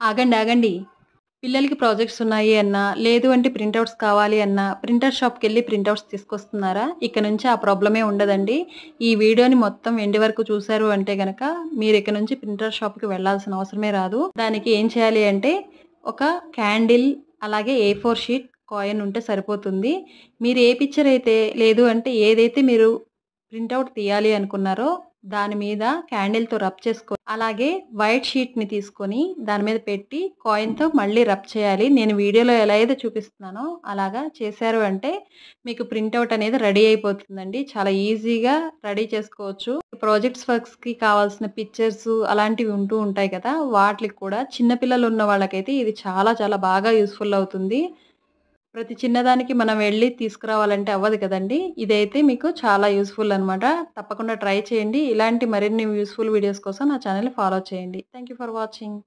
ఆగండి. ఆగండి. పిల్లలకి ప్రాజెక్ట్స్ ఉన్నాయి అన్నా, లేదు అంటే ప్రింటౌట్స్ కావాలి అన్నా, ప్రింటర్ షాప్‌కెళ్ళి ప్రింటౌట్స్ తీసుకొస్తున్నారా? ఇక నుంచి ఆ ప్రాబ్లమే ఉండదండి. ఈ వీడియోని మొత్తం ఎండ్ వరకు చూసారు అంటే గనక, మీరిక నుంచి ప్రింటర్ షాప్‌కి వెళ్ళాల్సిన అవసరమే రాదు. దానికి ఏం చేయాలి అంటే, ఒక క్యాండిల్, అలాగే ఏ4 షీట్, కాయిన్ ఉంటే సరిపోతుంది. మీరు ఏ పిక్చర్ అయితే లేదు అంటే ఏదైతే మీరు ప్రింటౌట్ తీయాలి అనుకున్నారో, దాని మీద క్యాండిల్‌తో రబ్ అలాగే వైట్ షీట్‌ని తీసుకొని దాని మీద పెట్టి కాయిన్‌తో మళ్ళీ రబ్ చేయాలి. నేను వీడియోలో ఎలా అయితే చూపిస్తున్నానో అలాగా చేశారు అంటే మీకు ప్రింటౌట్ అనేది రెడీ అయిపోతుందండి. చాలా ఈజీగా రెడీ చేసుకోవచ్చు. ప్రాజెక్ట్స్ వర్క్స్‌కి కావాల్సిన పిక్చర్స్ అలాంటివి ఉంటూ ఉంటాయి కదా! వాటిలికి కూడా చిన్న పిల్లలు ఉన్న వాళ్ళకైతే ఇది చాలా చాలా బాగా యూజ్‌ఫుల్ అవుతుంది. ప్రతి చిన్నదానికి మనం వెళ్లి తీసుకురావాలంటే అవ్వదు కదండీ! ఇదైతే మీకు చాలా యూజ్‌ఫుల్ అనమాట. తప్పకుండా ట్రై చేయండి. ఇలాంటి మరిన్ని యూజ్‌ఫుల్ వీడియోస్ కోసం నా ఛానెల్‌ని ఫాలో చేయండి. Thank you for watching.